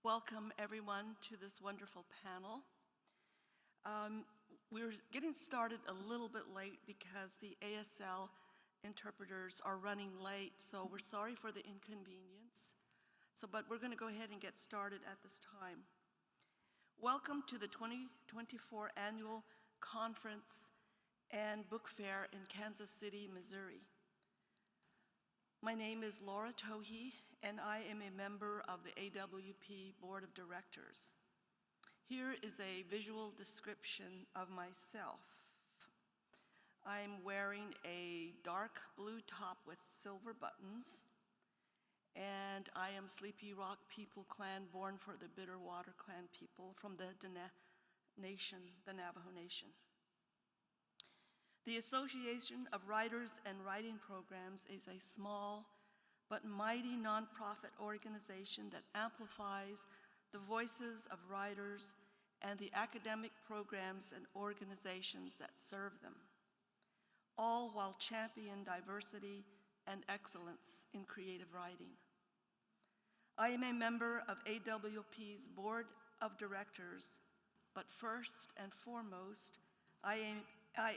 Welcome everyone to this wonderful panel. We're getting started a little bit late because the ASL interpreters are running late, so we're sorry for the inconvenience. But we're going to go ahead and get started at this time. Welcome to the 2024 Annual Conference and Book Fair in Kansas City, Missouri. My name is Laura Tohe, and I am a member of the AWP Board of Directors. Here is a visual description of myself. I'm wearing a dark blue top with silver buttons, and I am Sleepy Rock People Clan, born for the Bitterwater Clan people from the Diné Nation, the Navajo Nation. The Association of Writers and Writing Programs is a small but mighty nonprofit organization that amplifies the voices of writers and the academic programs and organizations that serve them, all while championing diversity and excellence in creative writing. I am a member of AWP's Board of Directors, but first and foremost, I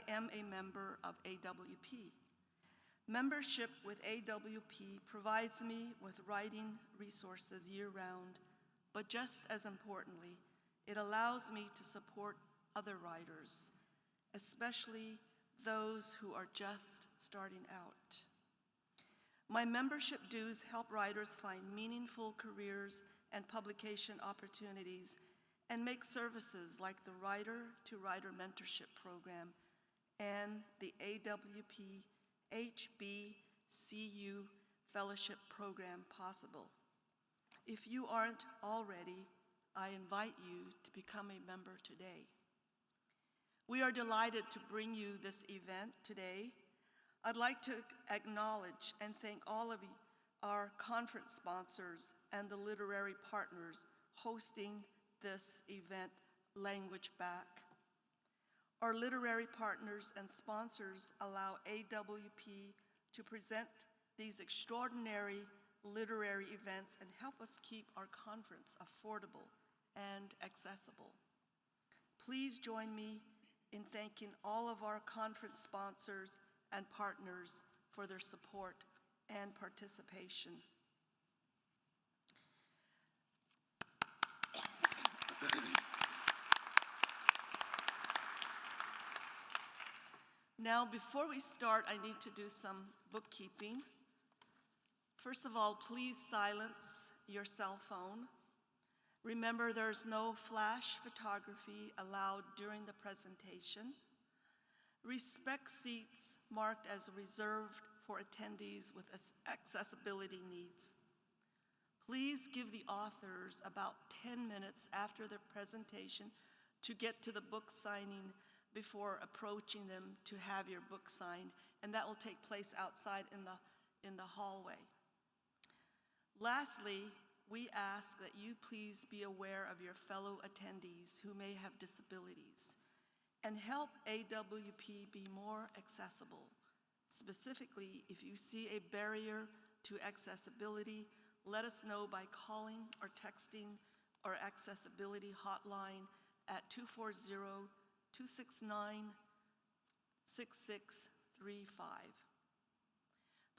am a member of AWP. Membership with AWP provides me with writing resources year-round, but just as importantly, it allows me to support other writers, especially those who are just starting out. My membership dues help writers find meaningful careers and publication opportunities and make services like the Writer-to-Writer Mentorship Program and the AWP HBCU Fellowship Program possible. If you aren't already, I invite you to become a member today. We are delighted to bring you this event today. I'd like to acknowledge and thank all of our conference sponsors and the literary partners hosting this event, Language Back. Our literary partners and sponsors allow AWP to present these extraordinary literary events and help us keep our conference affordable and accessible. Please join me in thanking all of our conference sponsors and partners for their support and participation. Now, before we start, I need to do some bookkeeping. First of all, please silence your cell phone. Remember, there's no flash photography allowed during the presentation. Respect seats marked as reserved for attendees with accessibility needs. Please give the authors about 10 minutes after their presentation to get to the book signing before approaching them to have your book signed, and that will take place outside in the hallway. Lastly, we ask that you please be aware of your fellow attendees who may have disabilities and help AWP be more accessible. Specifically, if you see a barrier to accessibility, let us know by calling or texting our accessibility hotline at 240-269-6635.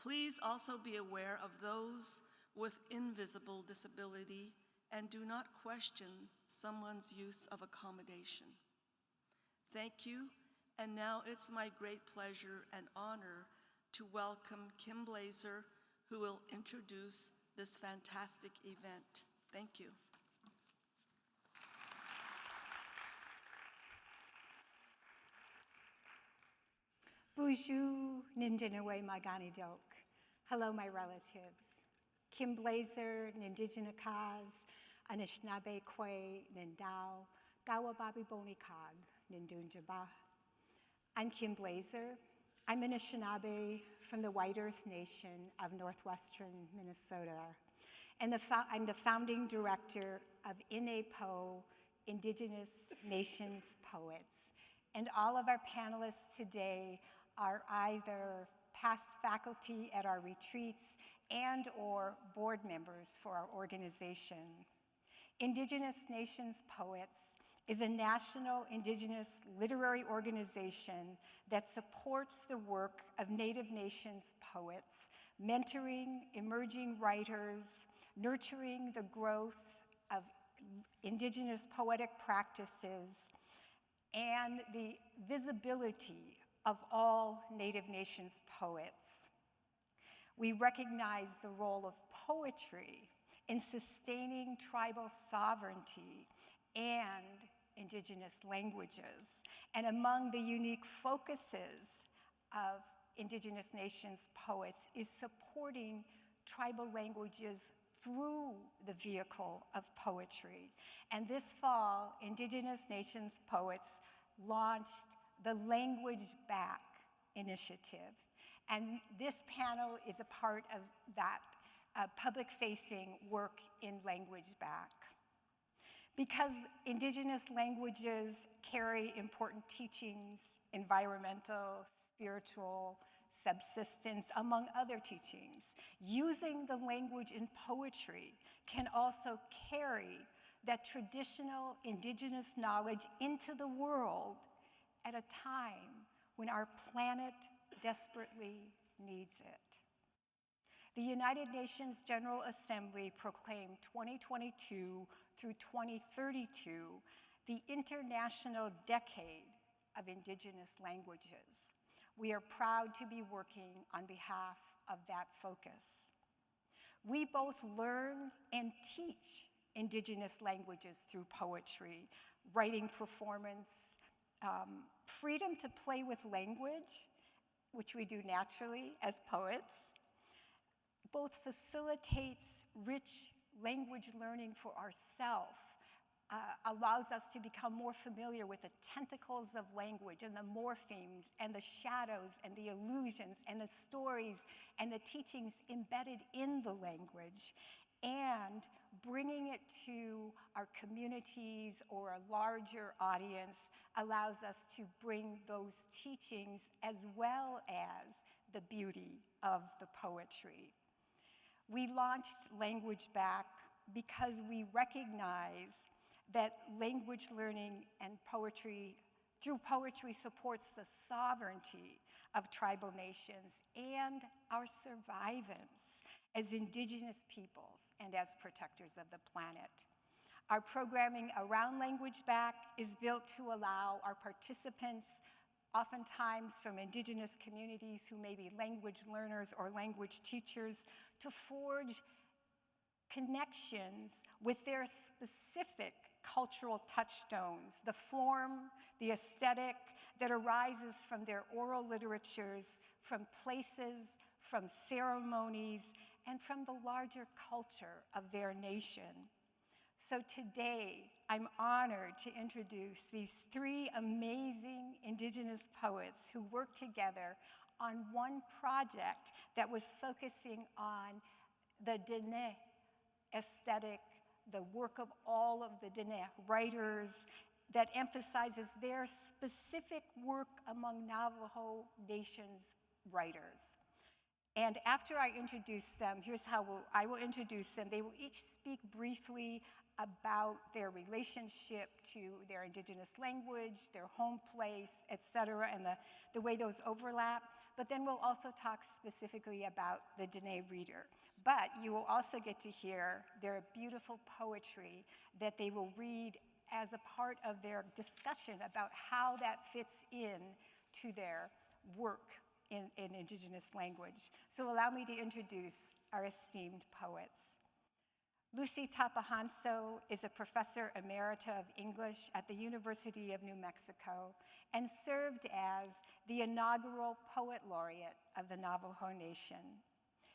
Please also be aware of those with invisible disability and do not question someone's use of accommodation. Thank you, and now it's my great pleasure and honor to welcome Kim Blazer, who will introduce this fantastic event. Thank you. Bonjour, Nindinawe Magani Dok. Hello, my relatives. Kim Blazer, Indigenous, Anishinaabe Kwe, Nindao, Gawababi Bonikag, Nindunjaba. I'm Kim Blazer. I'm Anishinaabe from the White Earth Nation of northwestern Minnesota. And I'm the founding director of INAPO, Indigenous Nations Poets. And all of our panelists today are either past faculty at our retreats and or board members for our organization. Indigenous Nations Poets is a national Indigenous literary organization that supports the work of Native Nations poets, mentoring emerging writers, nurturing the growth of Indigenous poetic practices, and the visibility of all Native Nations poets. We recognize the role of poetry in sustaining tribal sovereignty and Indigenous languages. And among the unique focuses of Indigenous Nations poets is supporting tribal languages through the vehicle of poetry. And this fall, Indigenous Nations poets launched the Language Back initiative. And this panel is a part of that public-facing work in Language Back. Because Indigenous languages carry important teachings, environmental, spiritual, subsistence, among other teachings, using the language in poetry can also carry that traditional Indigenous knowledge into the world at a time when our planet desperately needs it. The United Nations General Assembly proclaimed 2022 through 2032 the International Decade of Indigenous Languages. We are proud to be working on behalf of that focus. We both learn and teach Indigenous languages through poetry, writing, performance, freedom to play with language, which we do naturally as poets, both facilitates rich language learning for ourselves, allows us to become more familiar with the tentacles of language and the morphemes and the shadows and the illusions and the stories and the teachings embedded in the language, and bringing it to our communities or a larger audience allows us to bring those teachings as well as the beauty of the poetry. We launched Language Back because we recognize that language learning and poetry, through poetry, supports the sovereignty of tribal nations and our survivance as Indigenous peoples and as protectors of the planet. Our programming around Language Back is built to allow our participants, oftentimes from Indigenous communities who may be language learners or language teachers, to forge connections with their specific cultural touchstones, the form, the aesthetic that arises from their oral literatures, from places, from ceremonies, and from the larger culture of their nation. So today, I'm honored to introduce these three amazing Indigenous poets who worked together on one project that was focusing on the Diné aesthetic, the work of all of the Diné writers, that emphasizes their specific work among Navajo Nations writers. And after I introduce them, here's how I will introduce them. They will each speak briefly about their relationship to their Indigenous language, their home place, et cetera, and the way those overlap. But then we'll also talk specifically about the Diné Reader. But you will also get to hear their beautiful poetry that they will read as a part of their discussion about how that fits in to their work in Indigenous language. So allow me to introduce our esteemed poets. Luci Tapahanso is a professor emerita of English at the University of New Mexico and served as the inaugural Poet Laureate of the Navajo Nation.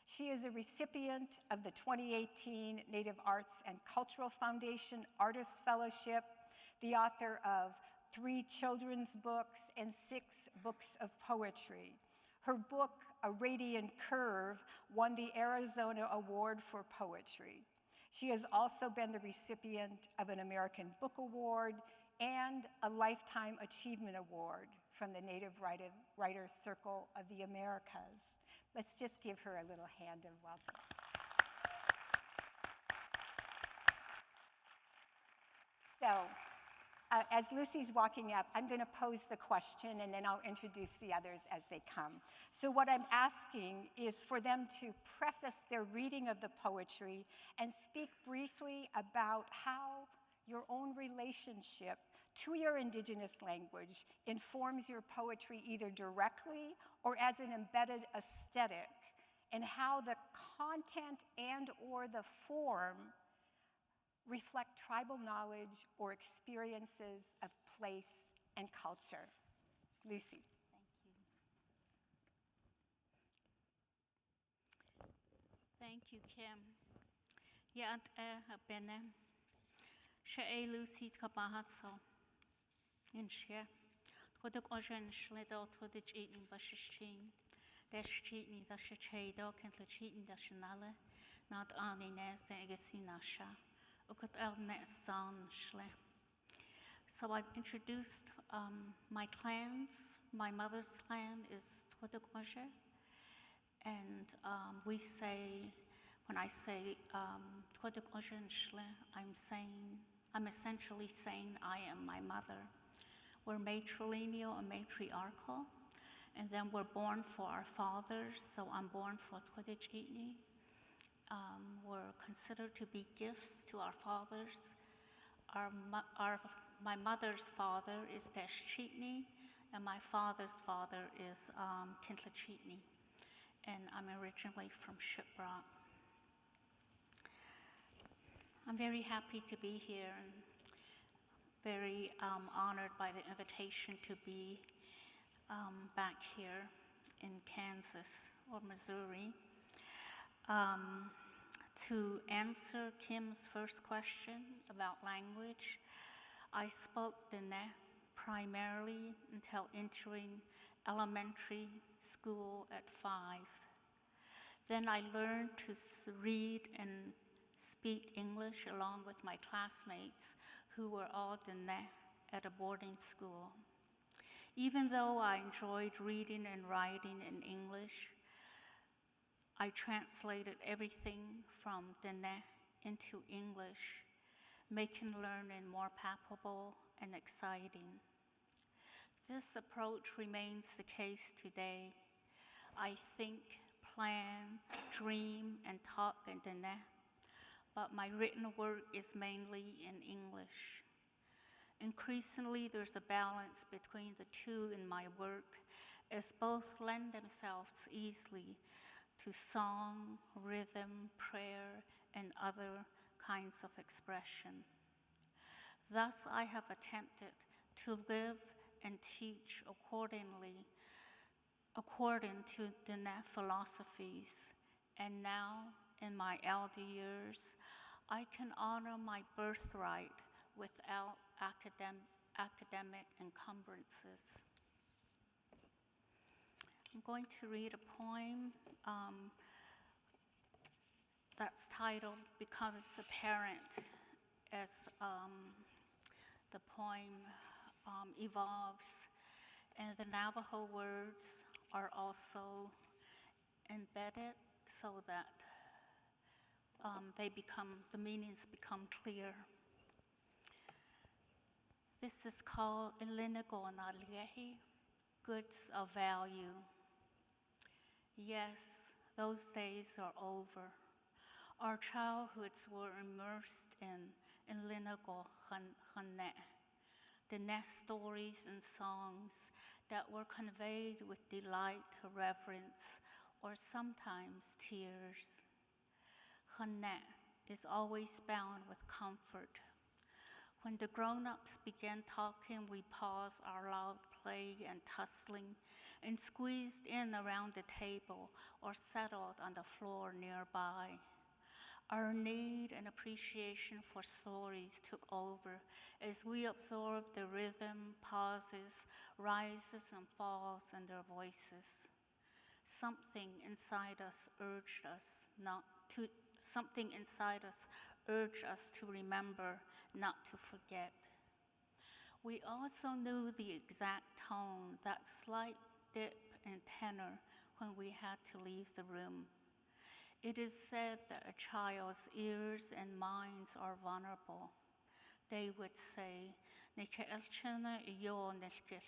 She is a recipient of the 2018 Native Arts and Cultural Foundation Artist Fellowship, the author of 3 children's books and 6 books of poetry. Her book, A Radiant Curve, won the Arizona Award for Poetry. She has also been the recipient of an American Book Award and a Lifetime Achievement Award from the Native Writers Circle of the Americas. Let's just give her a little hand of welcome. As Luci's walking up, I'm going to pose the question and then I'll introduce the others as they come. So what I'm asking is for them to preface their reading of the poetry and speak briefly about how your own relationship to your Indigenous language informs your poetry either directly or as an embedded aesthetic, and how the content and or the form reflect tribal knowledge or experiences of place and culture. Luci. Thank you, Kim. Yat Belin. She Luci Tapahanso. In she. Twaduk ojen shlido twadich eating bashishin. Dash cheating the shachado can't let cheating the shanale. Not ani nes and agasinasha. Ukut el net son shle. So I've introduced my clans. My mother's clan is Twaduk Oje. And we say, when I say Twaduk Oje shle, I'm essentially saying I am my mother. We're matrilineal and matriarchal. And then we're born for our fathers, so I'm born for Twaduk Itni. Were considered to be gifts to our fathers. My mother's father is Deshchitni, and my father's father is Kintlachitni, and I'm originally from Shiprock. I'm very happy to be here and very honored by the invitation to be back here in Kansas or Missouri. To answer Kim's first question about language, I spoke Diné primarily until entering elementary school at 5. Then I learned to read and speak English along with my classmates who were all Diné at a boarding school. Even though I enjoyed reading and writing in English, I translated everything from Diné into English, making learning more palpable and exciting. This approach remains the case today. I think, plan, dream, and talk in Diné, but my written work is mainly in English. Increasingly, there's a balance between the two in my work, as both lend themselves easily to song, rhythm, prayer, and other kinds of expression. Thus, I have attempted to live and teach according to Diné philosophies, and now, in my elder years, I can honor my birthright without academic encumbrances. I'm going to read a poem that's titled Becomes Apparent as the poem evolves, and the Navajo words are also embedded so that the meanings become clear. This is called Ilinigo Naliehi, Goods of Value. Yes, those days are over. Our childhoods were immersed in Ilinigo Hane, the nest stories and songs that were conveyed with delight, reverence, or sometimes tears. Hane is always bound with comfort. When the grown-ups began talking, we paused our loud play and tussling and squeezed in around the table or settled on the floor nearby. Our need and appreciation for stories took over as we absorbed the rhythm, pauses, rises and falls in their voices. Something inside us urged us to remember, not to forget. We also knew the exact tone, that slight dip and tenor when we had to leave the room. It is said that a child's ears and minds are vulnerable. they would say, "Nika elchana yo nilkil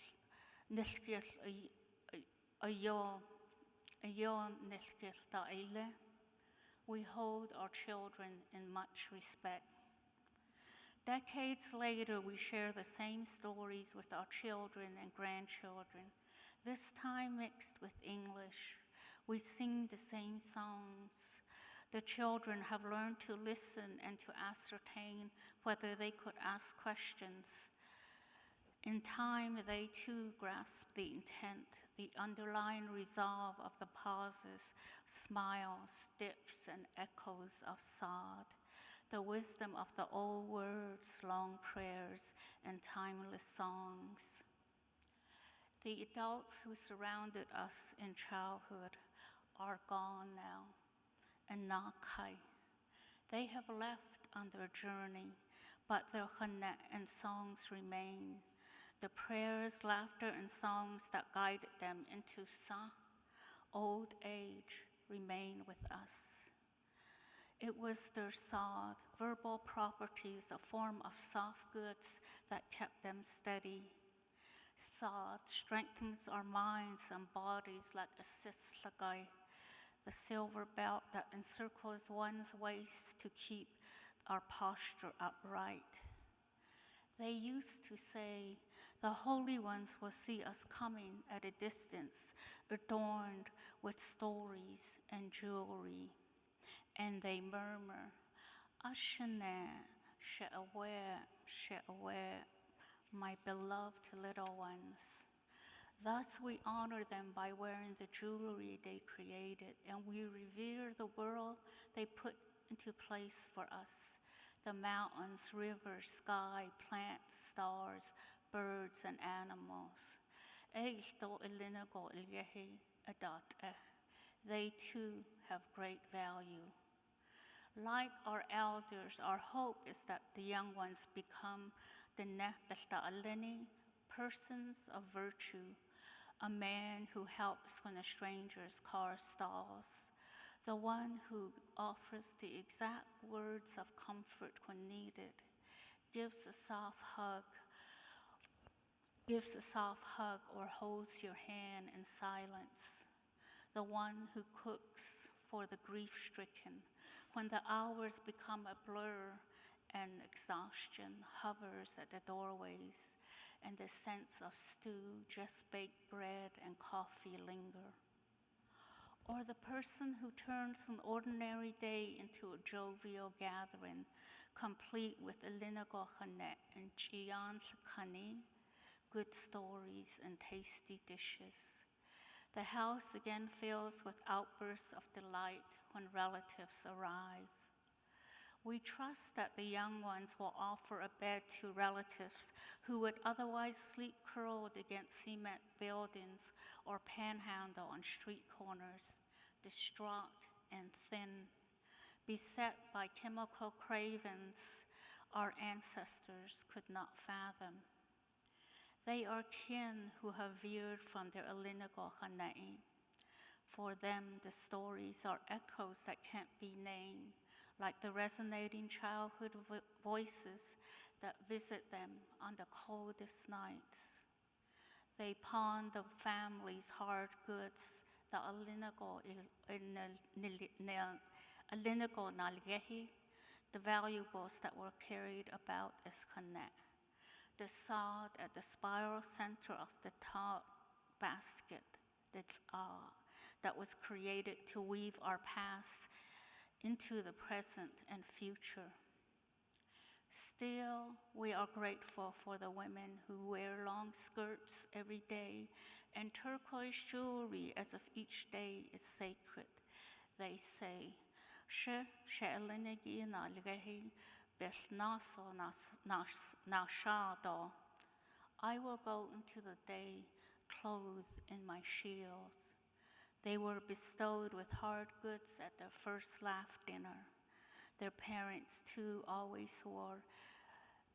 yo nilkil ta'ile." We hold our children in much respect. Decades later, we share the same stories with our children and grandchildren, this time mixed with English. We sing the same songs. The children have learned to listen and to ascertain whether they could ask questions. In time, they too grasp the intent, the underlying resolve of the pauses, smiles, dips, and echoes of Sod, the wisdom of the old words, long prayers, and timeless songs. The adults who surrounded us in childhood are gone now, and Nakai. They have left on their journey, but their chana and songs remain. The prayers, laughter, and songs that guided them into Sa, old age, remain with us. It was their Sod, verbal properties, a form of soft goods that kept them steady. Sod strengthens our minds and bodies like a sislagai, the silver belt that encircles one's waist to keep our posture upright. They used to say, "The holy ones will see us coming at a distance, adorned with stories and jewelry." And they murmur, "Ashana, she'aware, my beloved little ones." Thus we honor them by wearing the jewelry they created, and we revere the world they put into place for us. The mountains, rivers, sky, plants, stars, birds, and animals. They too have great value. Like our elders, our hope is that the young ones become the persons of virtue, a man who helps when a stranger's car stalls, the one who offers the exact words of comfort when needed, gives a soft hug or holds your hand in silence, the one who cooks for the grief-stricken when the hours become a blur and exhaustion hovers at the doorways and the scents of stew, just baked bread, and coffee linger. Or the person who turns an ordinary day into a jovial gathering, complete with Ilinagochanet and Chiantlakani, good stories and tasty dishes. The house again fills with outbursts of delight when relatives arrive. We trust that the young ones will offer a bed to relatives who would otherwise sleep curled against cement buildings or panhandle on street corners, distraught and thin, beset by chemical cravings our ancestors could not fathom. They are kin who have veered from their Ilinago Hanai. For them, the stories are echoes that can't be named, like the resonating childhood voices that visit them on the coldest nights. They pawn the family's hard goods, the alinago nalgehi, the valuables that were carried about as connect. The sod at the spiral center of the top basket, that's that was created to weave our past into the present and future. Still, we are grateful for the women who wear long skirts every day and turquoise jewelry as if each day is sacred. They say, "She she'elinegi na ligehi beth naso na shado." I will go into the day clothed in my shield. They were bestowed with hard goods at their first laugh dinner. Their parents, too, always wore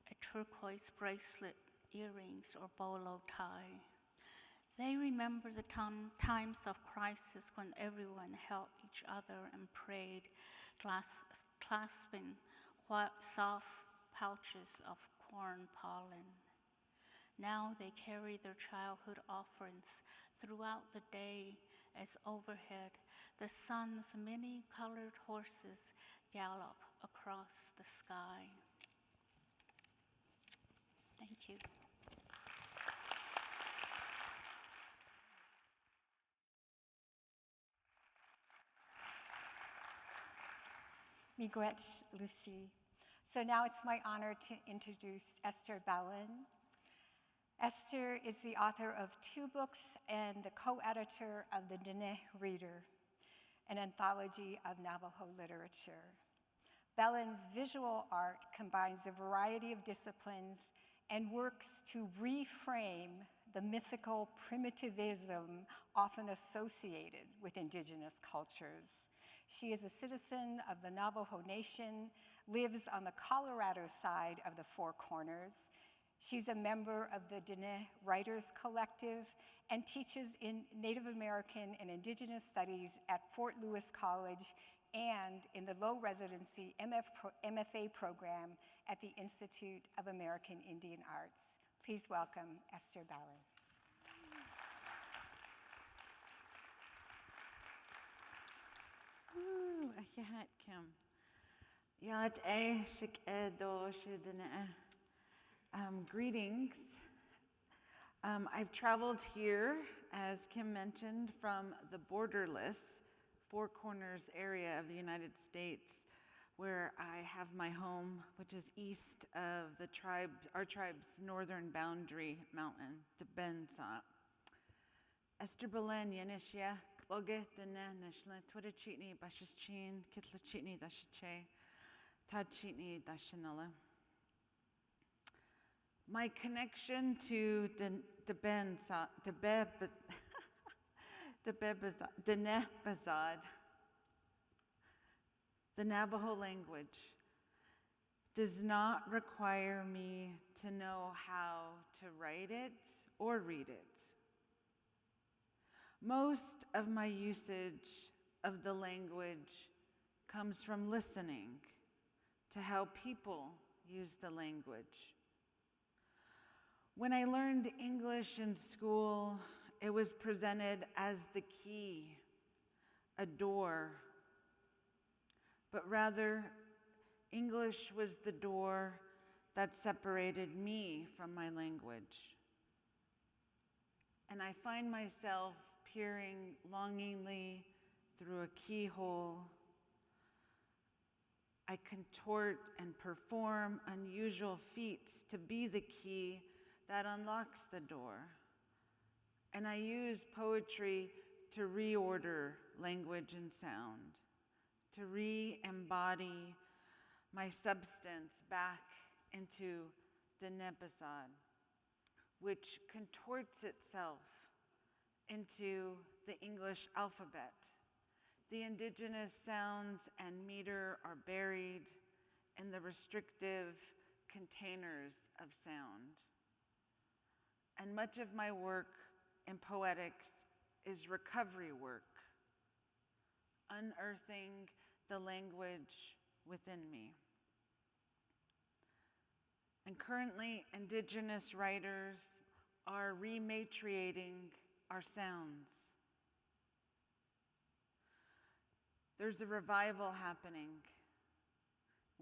a turquoise bracelet, earrings, or bolo tie. They remember the times of crisis when everyone helped each other and prayed, clasping soft pouches of corn pollen. Now they carry their childhood offerings throughout the day as overhead the sun's many-colored horses gallop across the sky. Thank you. Miigwech, Luci. So now it's my honor to introduce Esther Belin. Esther is the author of 2 books and the co-editor of the Diné Reader, an anthology of Navajo literature. Belin's visual art combines a variety of disciplines and works to reframe the mythical primitivism often associated with Indigenous cultures. She is a citizen of the Navajo Nation, lives on the Colorado side of the Four Corners. She's a member of the Diné Writers Collective and teaches in Native American and Indigenous Studies at Fort Lewis College and in the low residency MFA program at the Institute of American Indian Arts. Please welcome Esther Belin. Ahihat Kim. Yat a shik edo shidene. Greetings. I've traveled here, as Kim mentioned, from the borderless Four Corners area of the United States, where I have my home, which is east of the our tribe's northern boundary mountain, the Bensa. Esther Belin, Yanishya, Kboge, Dene, Nishla, Twitter Chitney, Bashichin, Kitla Chitney, Dashiche, Tad Chitney, Dashanella. My connection to the Bensa, the Diné Bazad, the Navajo language, does not require me to know how to write it or read it. Most of my usage of the language comes from listening to how people use the language. When I learned English in school, it was presented as the key, a door, but rather, English was the door that separated me from my language. And I find myself peering longingly through a keyhole. I contort and perform unusual feats to be the key that unlocks the door. And I use poetry to reorder language and sound, to re-embody my substance back into the Nebasad, which contorts itself into the English alphabet. The indigenous sounds and meter are buried in the restrictive containers of sound. And much of my work in poetics is recovery work, unearthing the language within me. And currently, Indigenous writers are rematriating our sounds. There's a revival happening.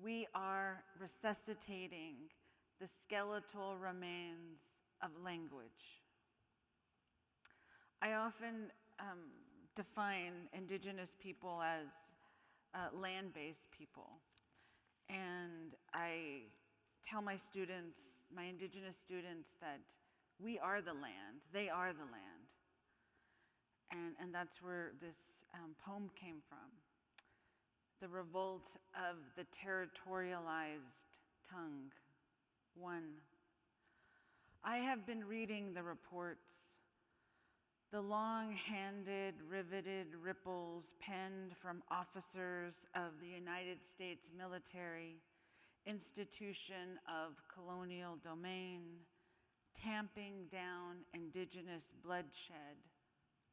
We are resuscitating the skeletal remains of language. I often define Indigenous people as land-based people. And I tell my students, my Indigenous students, that we are the land, they are the land. And that's where this poem came from. The revolt of the territorialized tongue. 1. I have been reading the reports, the long-handed, riveted ripples penned from officers of the United States military, institution of colonial domain, tamping down Indigenous bloodshed,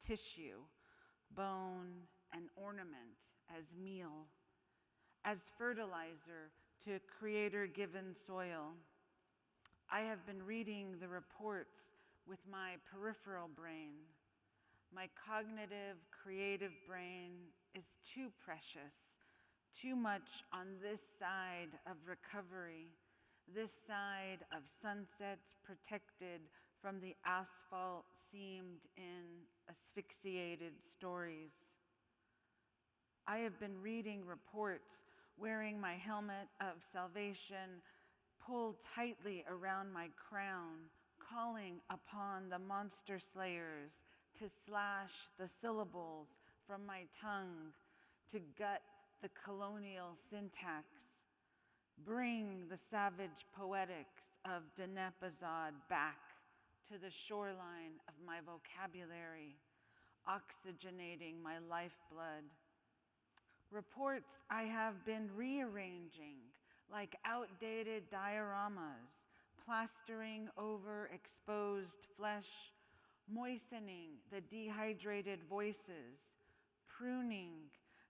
tissue, bone, and ornament as meal, as fertilizer to creator-given soil. I have been reading the reports with my peripheral brain. My cognitive, creative brain is too precious, too much on this side of recovery, this side of sunsets protected from the asphalt seamed in asphyxiated stories. I have been reading reports wearing my helmet of salvation pulled tightly around my crown, calling upon the monster slayers to slash the syllables from my tongue, to gut the colonial syntax. Bring the savage poetics of Diné Reader back to the shoreline of my vocabulary, oxygenating my lifeblood. Reports I have been rearranging like outdated dioramas, plastering over exposed flesh, moistening the dehydrated voices, pruning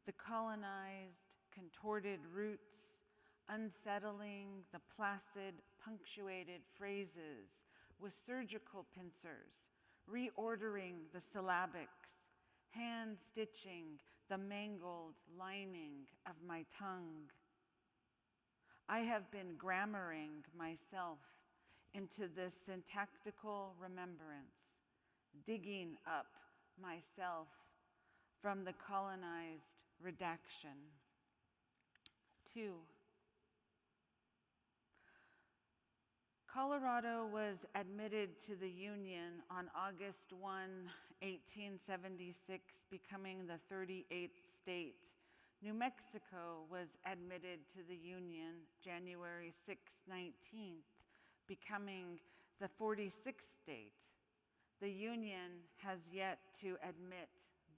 the colonized, contorted roots, unsettling the placid, punctuated phrases with surgical pincers, reordering the syllabics, hand-stitching the mangled lining of my tongue. I have been grammaring myself into this syntactical remembrance, digging up myself from the colonized redaction. 2. Colorado was admitted to the Union on August 1, 1876, becoming the 38th state. New Mexico was admitted to the Union January 6, 19th, becoming the 46th state. The Union has yet to admit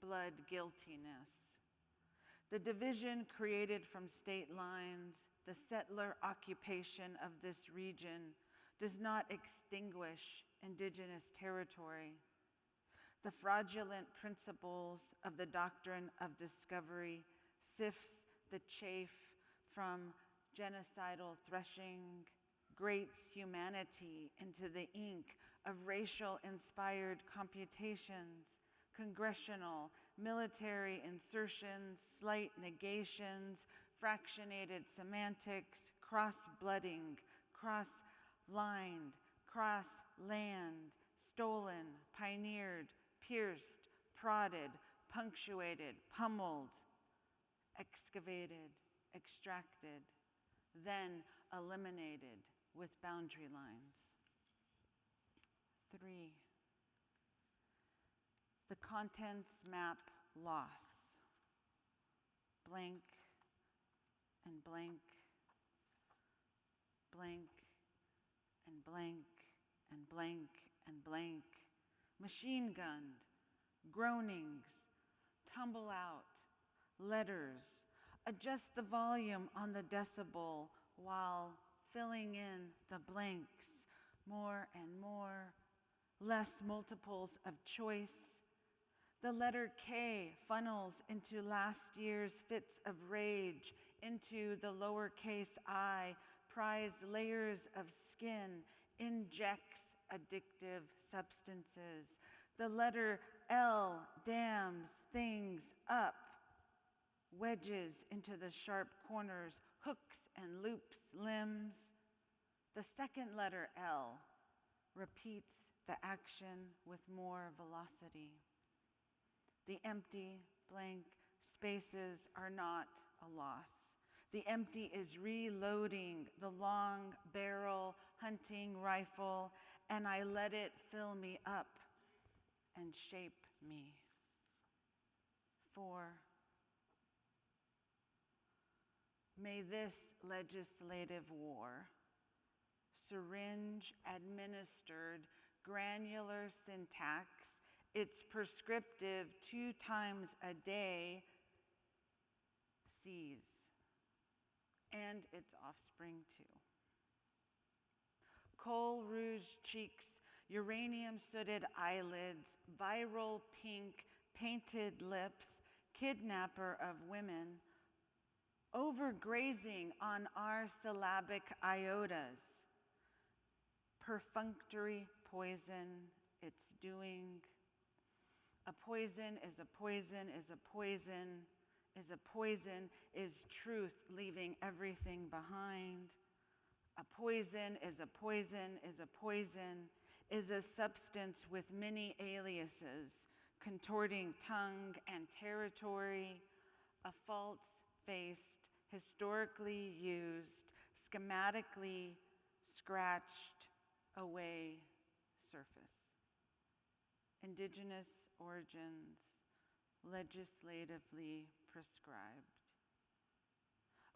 blood guiltiness. The division created from state lines, the settler occupation of this region, does not extinguish indigenous territory. The fraudulent principles of the doctrine of discovery sifts the chaff from genocidal threshing, grates humanity into the ink of racial-inspired computations, congressional, military insertions, slight negations, fractionated semantics, cross-blooding, cross-lined, cross-land, stolen, pioneered, pierced, prodded, punctuated, pummeled, excavated, extracted, then eliminated with boundary lines. 3. The contents map loss. Blank and blank, blank and blank and blank and blank. Machine gunned, groanings, tumble out, letters. Adjust the volume on the decibel while filling in the blanks, more and more, less multiples of choice. The letter K funnels into last year's fits of rage, into the lowercase I, pries layers of skin, injects addictive substances. The letter L dams things up, wedges into the sharp corners, hooks and loops limbs. The second letter L repeats the action with more velocity. The empty, blank spaces are not a loss. The empty is reloading the long barrel hunting rifle, and I let it fill me up and shape me. 4. May this legislative war, syringe-administered granular syntax, it's prescriptive 2 times a day, cease, and its offspring too. Coal rouge cheeks, uranium-sooted eyelids, viral pink painted lips, kidnapper of women, overgrazing on our syllabic iotas. Perfunctory poison, it's doing. A poison is a poison is a poison is a poison is truth leaving everything behind. A poison is a poison is a poison is a substance with many aliases, contorting tongue and territory, a false-faced, historically used, schematically scratched away surface. Indigenous origins, legislatively prescribed.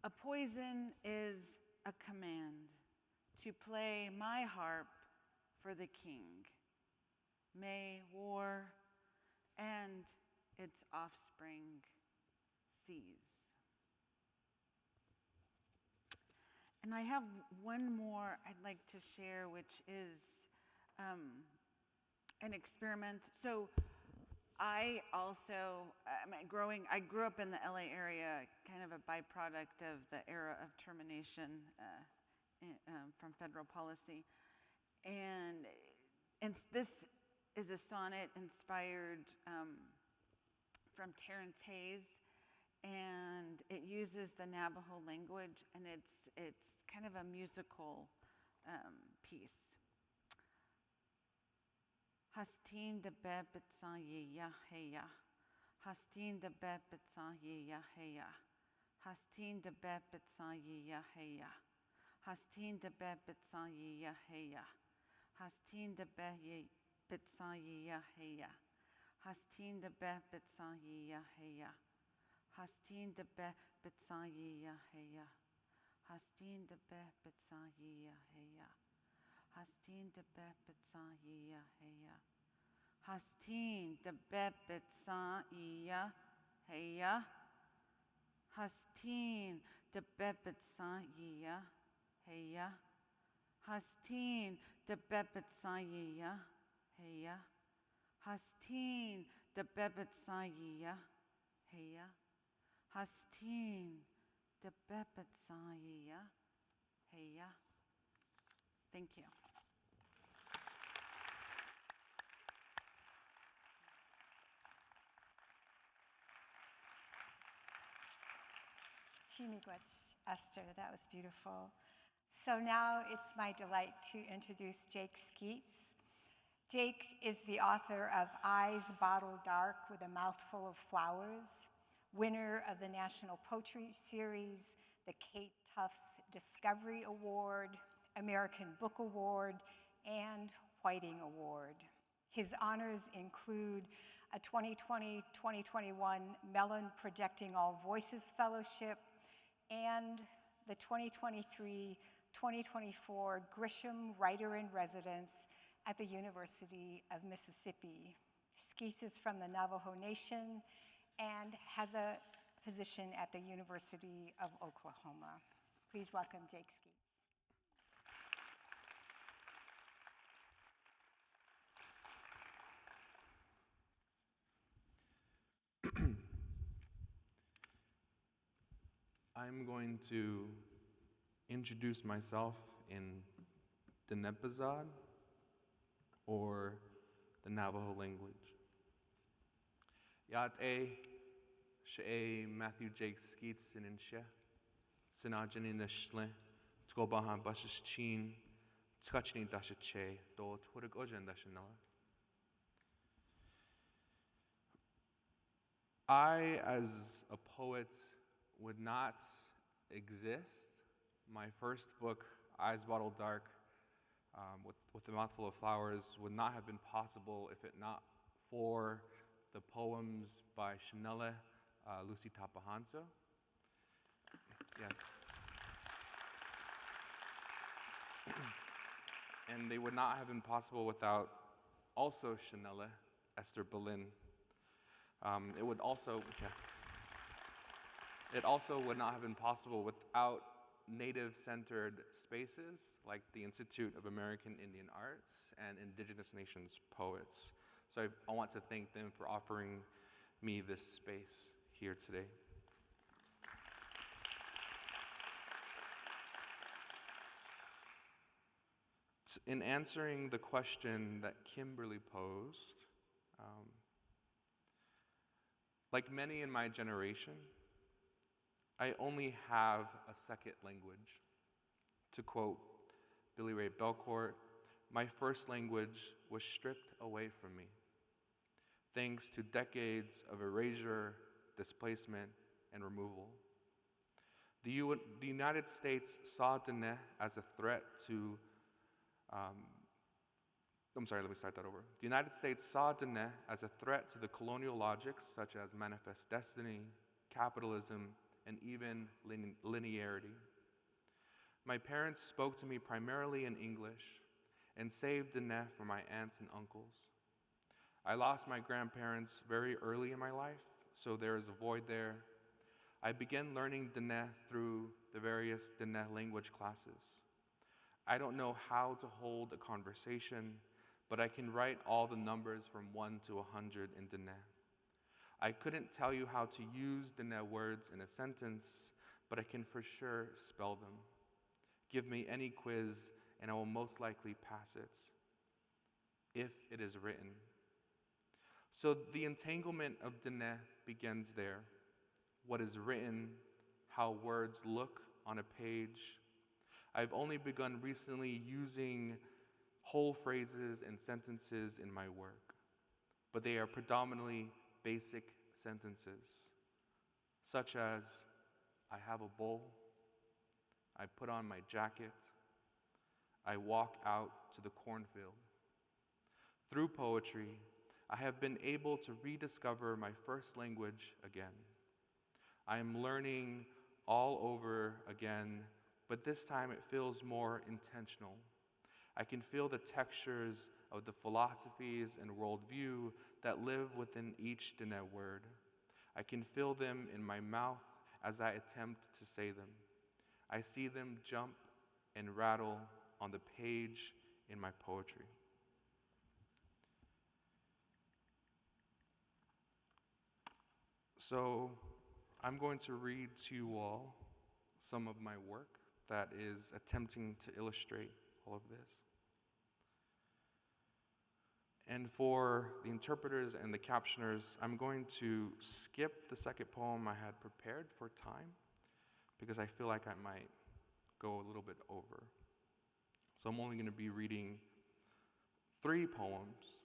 A poison is a command to play my harp for the king. May war and its offspring cease. And I have one more I'd like to share, which is an experiment. So I also, I grew up in the LA area, kind of a byproduct of the era of termination from federal policy. And this is a sonnet inspired from Terrence Hayes, and it uses the Navajo language, and it's kind of a musical piece. Hastin de bebitsan ye ya heya. Hastin de bebitsan ye ya heya. Hastin de bebitsan ye ya heya. Hastin de bebitsan ye ya heya. Hastin de bebitsan ye ya heya. Hastin de bebitsan ye ya heya. Hastin de bebitsan ye ya heya. Hastin de bebitsan ye ya heya. Hastin de bebitsan ye ya heya. Hastin de bebitsan ye ya heya. Hastin de bebitsan ye ya heya. Hastin de bebitsan ye ya heya. Hastin de bebitsan ye ya heya. Hastin de bebitsan ye ya heya. Thank you. Chimigwech, Esther, that was beautiful. So now it's my delight to introduce Jake Skeets. Jake is the author of Eyes Bottled Dark with a Mouthful of Flowers, winner of the National Poetry Series, the Kate Tufts Discovery Award, American Book Award, and Whiting Award. His honors include a 2020-2021 Mellon Projecting All Voices Fellowship and the 2023-2024 Grisham Writer-in-Residence at the University of Mississippi. Skeets is from the Navajo Nation and has a position at the University of Oklahoma. Please welcome Jake Skeets. I'm going to introduce myself in Diné Reader, or the Navajo language. Yate she Matthew Jake Skeets in Inshe, Sinajani Nishle, Tkobahan Bashish Chin, Tkachni Dashache, Do Twitter Ojan Dashanella. I, as a poet, would not exist. My first book, Eyes Bottled Dark, with a Mouthful of Flowers, would not have been possible if it not for the poems by Chanelle, Luci Tapahanso. Yes. And they would not have been possible without also Chanelle, Esther Belin. It would also, It also would not have been possible without Native-centered spaces like the Institute of American Indian Arts and Indigenous Nations Poets. So I want to thank them for offering me this space here today. In answering the question that Kimberly posed, like many in my generation, I only have a second language. To quote Billy Ray Belcourt, my first language was stripped away from me, thanks to decades of erasure, displacement, and removal. The United States saw Diné as a threat to, The United States saw Diné as a threat to the colonial logics such as manifest destiny, capitalism, and even linearity. My parents spoke to me primarily in English and saved Diné for my aunts and uncles. I lost my grandparents very early in my life, so there is a void there. I began learning Diné through the various Diné language classes. I don't know how to hold a conversation, but I can write all the numbers from 1 to 100 in Diné. I couldn't tell you how to use Diné words in a sentence, but I can for sure spell them. Give me any quiz, and I will most likely pass it, if it is written. So the entanglement of Diné begins there. What is written, how words look on a page. I've only begun recently using whole phrases and sentences in my work, but they are predominantly basic sentences, such as, I have a bowl, I put on my jacket, I walk out to the cornfield. Through poetry, I have been able to rediscover my first language again. I am learning all over again, but this time it feels more intentional. I can feel the textures of the philosophies and worldview that live within each Diné word. I can feel them in my mouth as I attempt to say them. I see them jump and rattle on the page in my poetry. So I'm going to read to you all some of my work that is attempting to illustrate all of this. And for the interpreters and the captioners, I'm going to skip the second poem I had prepared for time because I feel like I might go a little bit over. So I'm only going to be reading 3 poems.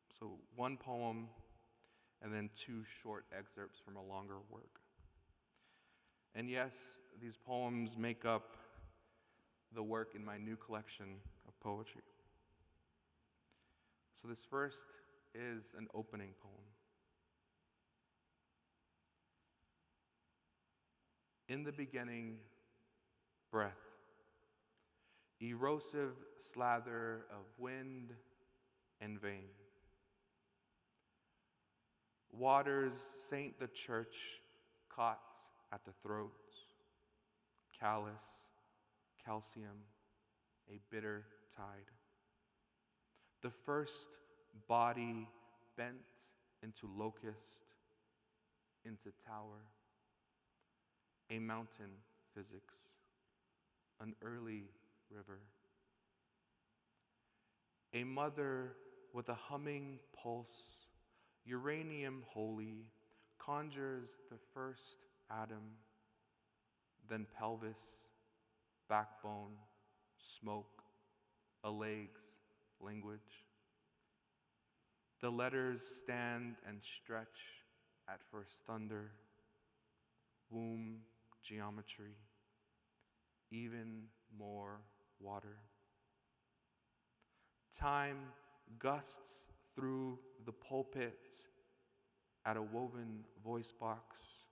So 1 poem and then 2 short excerpts from a longer work. And yes, these poems make up the work in my new collection of poetry. So this first is an opening poem. In the beginning, breath, erosive slather of wind and vein. Waters saint the church caught at the throats, callous, calcium, a bitter tide. The first body bent into locust, into tower, a mountain physics, an early river. A mother with a humming pulse, uranium holy, conjures the first atom, then pelvis, backbone, smoke, a leg's language. The letters stand and stretch at first thunder, womb geometry, even more water. Time gusts through the pulpit at a woven voice box.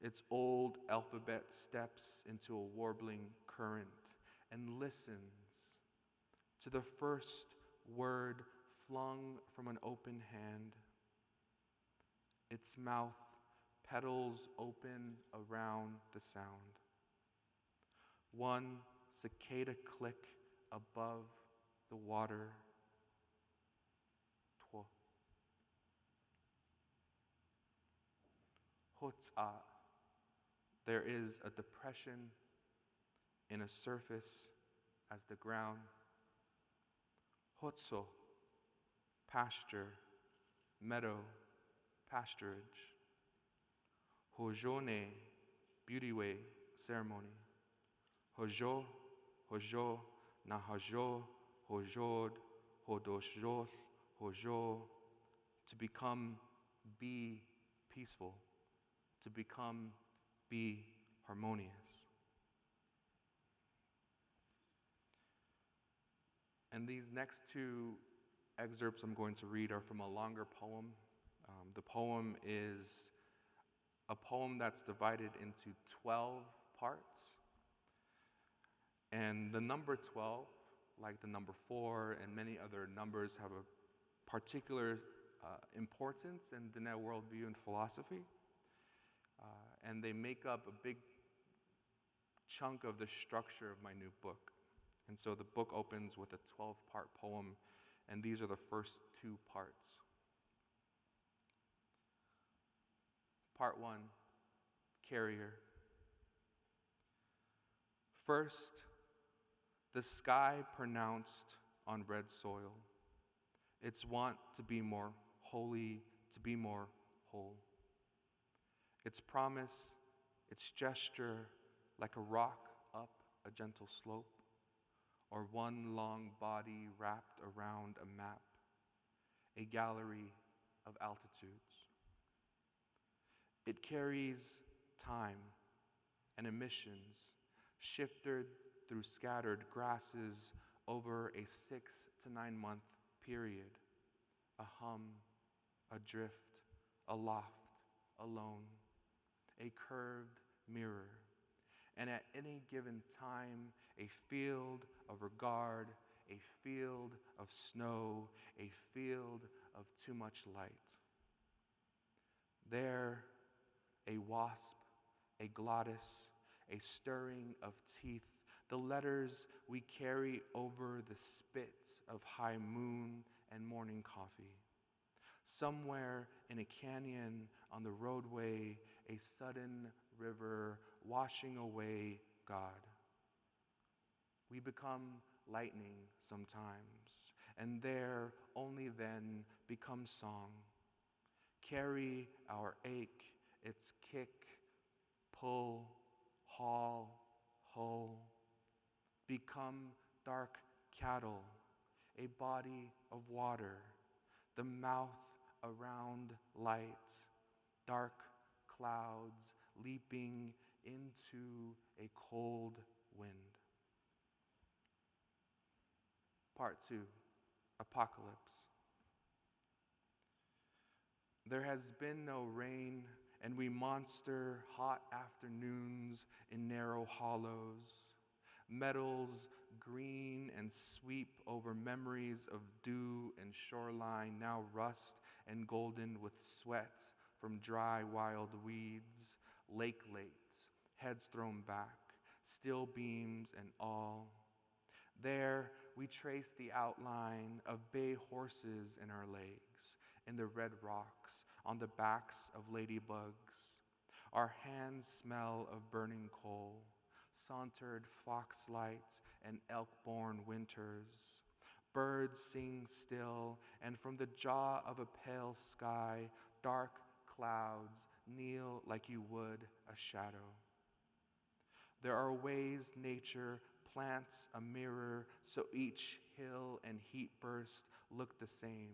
Its old alphabet steps into a warbling current and listens to the first word flung from an open hand. Its mouth petals open around the sound. One cicada click above the water. Twa. Hot'a. There is a depression in a surface as the ground Hotso, pasture, meadow, pasturage. Hojone, beauty way, ceremony. Hojo, hojo, na hojo, hojod, hodoshjol, hojo. To become, be peaceful. To become, be harmonious. And these next two excerpts I'm going to read are from a longer poem. The poem is a poem that's divided into 12 parts. And the number 12, like the number 4 and many other numbers, have a particular importance in Diné worldview and philosophy. And they make up a big chunk of the structure of my new book. And so the book opens with a 12-part poem, and these are the first 2 parts. Part 1, Carrier. First, the sky pronounced on red soil, its want to be more holy, to be more whole. Its promise, its gesture, like a rock up a gentle slope, or one long body wrapped around a map, a gallery of altitudes. It carries time and emissions shifted through scattered grasses over a 6 to 9 month period, a hum, a drift, aloft, alone, a curved mirror, and at any given time, a field of regard, a field of snow, a field of too much light. There, a wasp, a glottis, a stirring of teeth, the letters we carry over the spit of high moon and morning coffee. Somewhere in a canyon on the roadway, a sudden river washing away God. We become lightning sometimes, and there only then become song. Carry our ache, its kick, pull, haul, hoe. Become dark cattle, a body of water, the mouth around light, dark clouds leaping into a cold wind. Part 2, Apocalypse. There has been no rain, and we monster hot afternoons in narrow hollows. Metals green and sweep over memories of dew and shoreline, now rust and golden with sweat from dry wild weeds, lake lakes, heads thrown back, steel beams and all. There we trace the outline of bay horses in our legs, in the red rocks, on the backs of ladybugs. Our hands smell of burning coal, sauntered foxlights and elk-born winters. Birds sing still, and from the jaw of a pale sky, dark clouds kneel like you would a shadow. There are ways nature plants a mirror so each hill and heat burst look the same.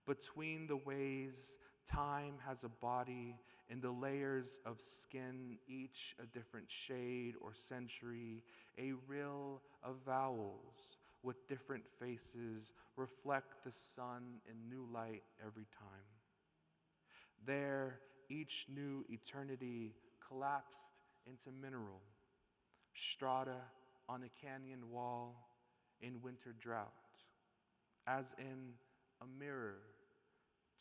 Between the ways, time has a body in the layers of skin, each a different shade or century, a rill of vowels with different faces reflect the sun in new light every time. There, each new eternity collapsed into mineral, strata on a canyon wall in winter drought, as in a mirror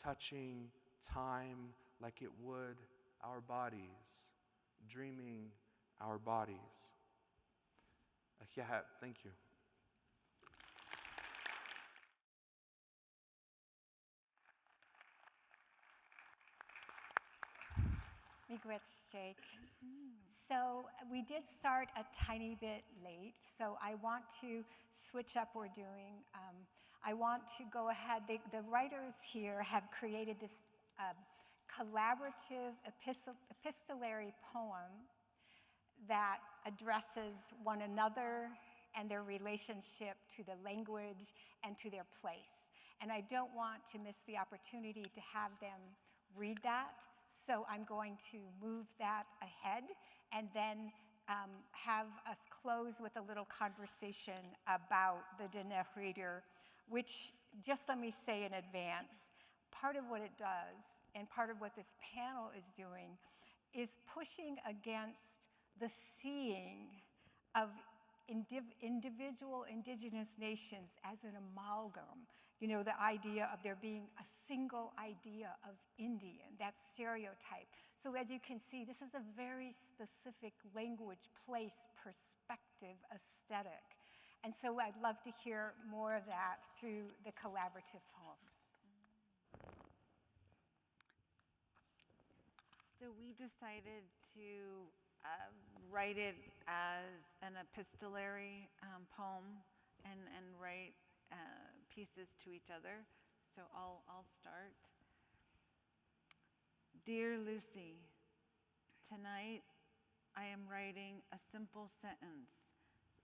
touching time like it would our bodies, dreaming our bodies. Thank you. Miigwech, Jake. So we did start a tiny bit late, so I want to switch up what we're doing. I want to go ahead, the writers here have created this collaborative epistolary poem that addresses one another and their relationship to the language and to their place. And I don't want to miss the opportunity to have them read that, so I'm going to move that ahead and then have us close with a little conversation about the Diné Reader, which, just let me say in advance, part of what it does and part of what this panel is doing is pushing against the seeing of individual indigenous nations as an amalgam. You know, the idea of there being a single idea of Indian, that stereotype. So as you can see, this is a very specific language, place, perspective, aesthetic. And so I'd love to hear more of that through the collaborative poem. So we decided to write it as an epistolary poem and write pieces to each other. So I'll start. Dear Luci, tonight I am writing a simple sentence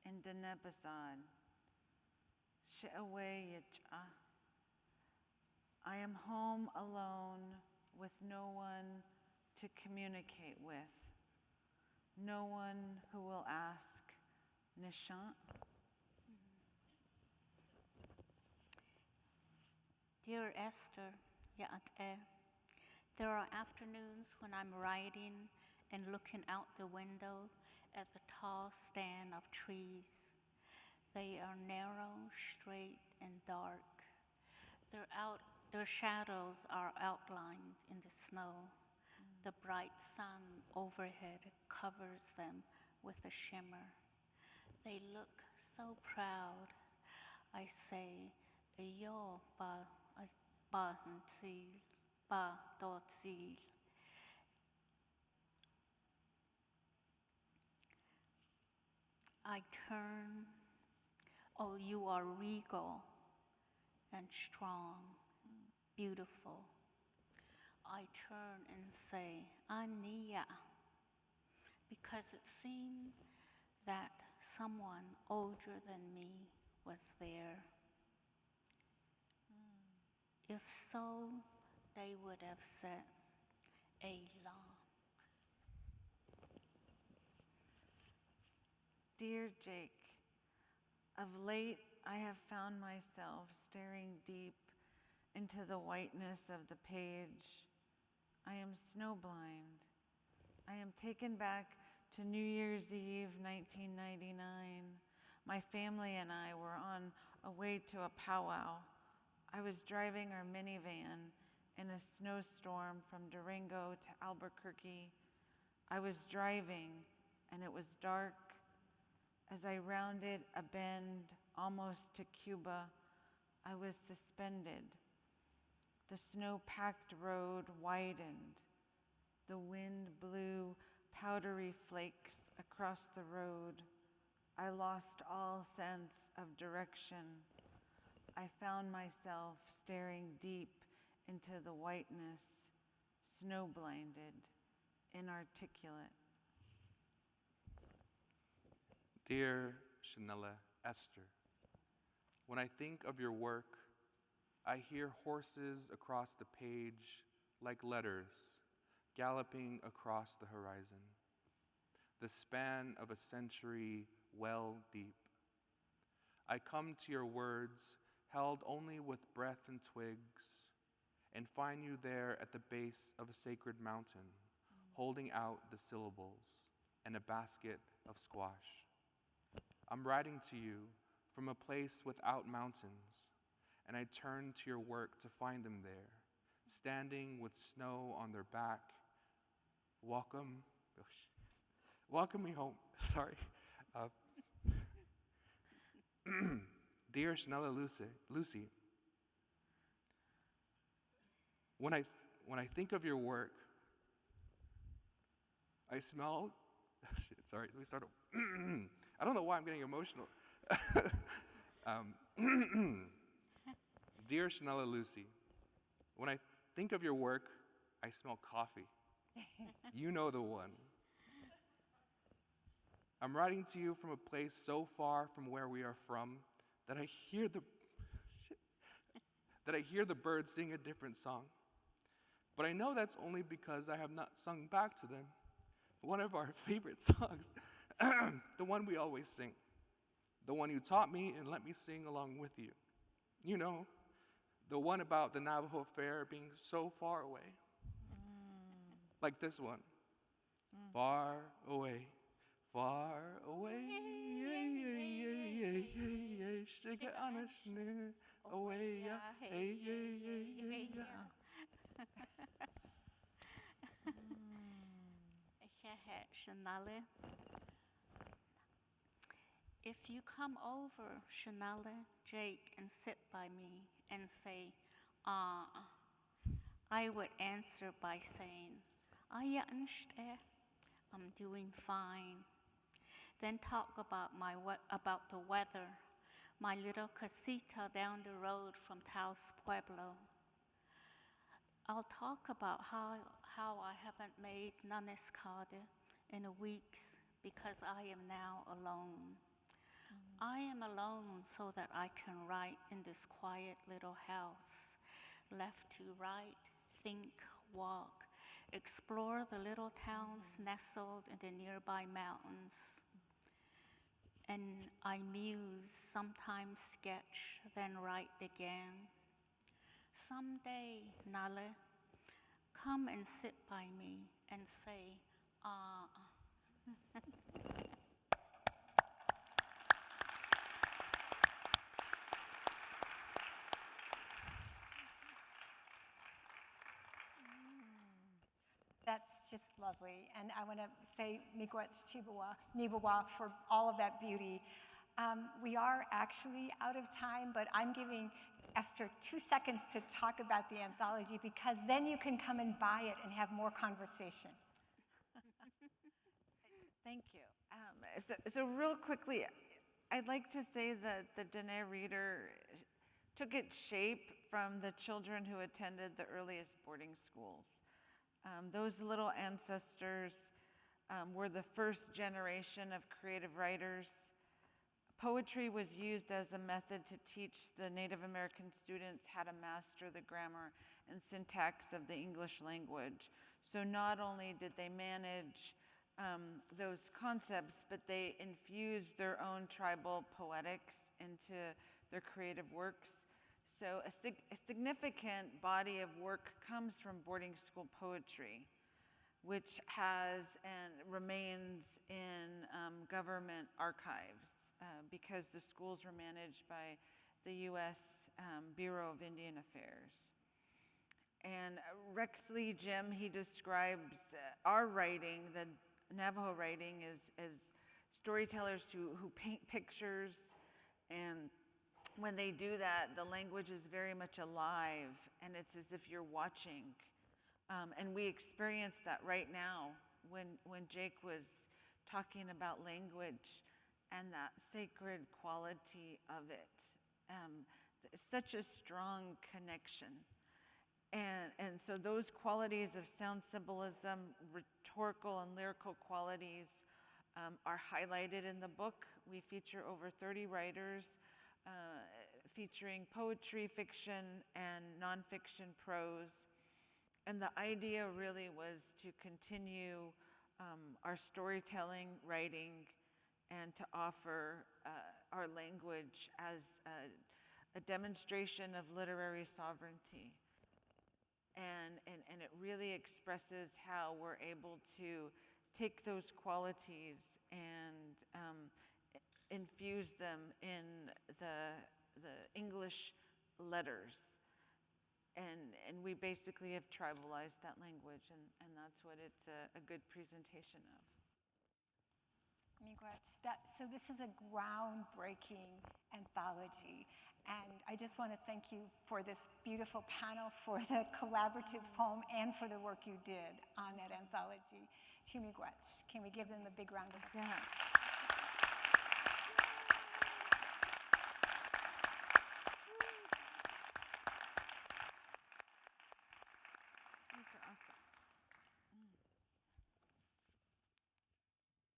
in Diné Reader. She'away yitcha. I am home alone with no one to communicate with, no one who will ask, Nishant? Dear Esther, Ya'at'e, there are afternoons when I'm writing and looking out the window at the tall stand of trees. They are narrow, straight, and dark. Their shadows are outlined in the snow. The bright sun overhead covers them with a shimmer. They look so proud. I say, "Yo ba nzil, ba dotzil." I turn. Oh, you are regal and strong, beautiful. I turn and say, Ania, because it seemed that someone older than me was there. If so, they would have said, Eila. Dear Jake, of late I have found myself staring deep into the whiteness of the page. I am snowblind. I am taken back to New Year's Eve, 1999. My family and I were on a way to a powwow. I was driving our minivan in a snowstorm from Durango to Albuquerque. I was driving and it was dark. As I rounded a bend almost to Cuba, I was suspended. The snow-packed road widened. The wind blew powdery flakes across the road. I lost all sense of direction. I found myself staring deep into the whiteness, snow-blinded, inarticulate. Dear Shanella Esther, when I think of your work, I hear horses across the page like letters galloping across the horizon, the span of a century well deep. I come to your words held only with breath and twigs, and find you there at the base of a sacred mountain, holding out the syllables and a basket of squash. I'm writing to you from a place without mountains, and I turn to your work to find them there, standing with snow on their back. Welcome me home. Sorry. Dear Shanella Luci, when I think of your work, I smell Shit, sorry, let me start over. I don't know why I'm getting emotional. Dear Shanella Lucy, when I think of your work, I smell coffee. You know the one. I'm writing to you from a place so far from where we are from that I hear the birds sing a different song. But I know that's only because I have not sung back to them one of our favorite songs, the one we always sing, the one you taught me and let me sing along with you. You know, the one about the Navajo fair being so far away. Like this one. Far away, far away, yeah, yeah, yeah, yeah, yeah, yeah, shake it on a schnee, away, yeah, hey, yeah, yeah, yeah, yeah. Shanale. If you come over, Shanale, Jake, and sit by me and say, I would answer by saying, I'm doing fine. Then talk about about the weather, my little casita down the road from Taos Pueblo. I'll talk about how I haven't made nanescade in weeks because I am now alone. I am alone so that I can write in this quiet little house, left to write, think, walk, explore the little towns nestled in the nearby mountains. And I muse, sometimes sketch, then write again. Someday, Nale, come and sit by me and say, That's just lovely. And I want to say miigwech chibawa, nibawa for all of that beauty. We are actually out of time, but I'm giving Esther 2 seconds to talk about the anthology because then you can come and buy it and have more conversation. Thank you. So real quickly, I'd like to say that the Diné Reader took its shape from the children who attended the earliest boarding schools. Those little ancestors were the first generation of creative writers. Poetry was used as a method to teach the Native American students how to master the grammar and syntax of the English language. So not only did they manage those concepts, but they infused their own tribal poetics into their creative works. So a significant body of work comes from boarding school poetry, which has and remains in government archives because the schools were managed by the U.S. Bureau of Indian Affairs. And Rex Lee Jim, he describes our writing, the Navajo writing, as storytellers who paint pictures, and when they do that, the language is very much alive, and it's as if you're watching. And we experience that right now when Jake was talking about language and that sacred quality of it. Such a strong connection. And so those qualities of sound symbolism, rhetorical and lyrical qualities are highlighted in the book. We feature over 30 writers featuring poetry, fiction, and nonfiction prose. And the idea really was to continue our storytelling, writing, and to offer our language as a demonstration of literary sovereignty. And it really expresses how we're able to take those qualities and infuse them in the English letters. And we basically have tribalized that language, and that's what it's a good presentation of. Miigwech, so this is a groundbreaking anthology. And I just want to thank you for this beautiful panel, for the collaborative poem, and for the work you did on that anthology. Chimiguets. Can we give them a big round of applause? Yes. These are awesome.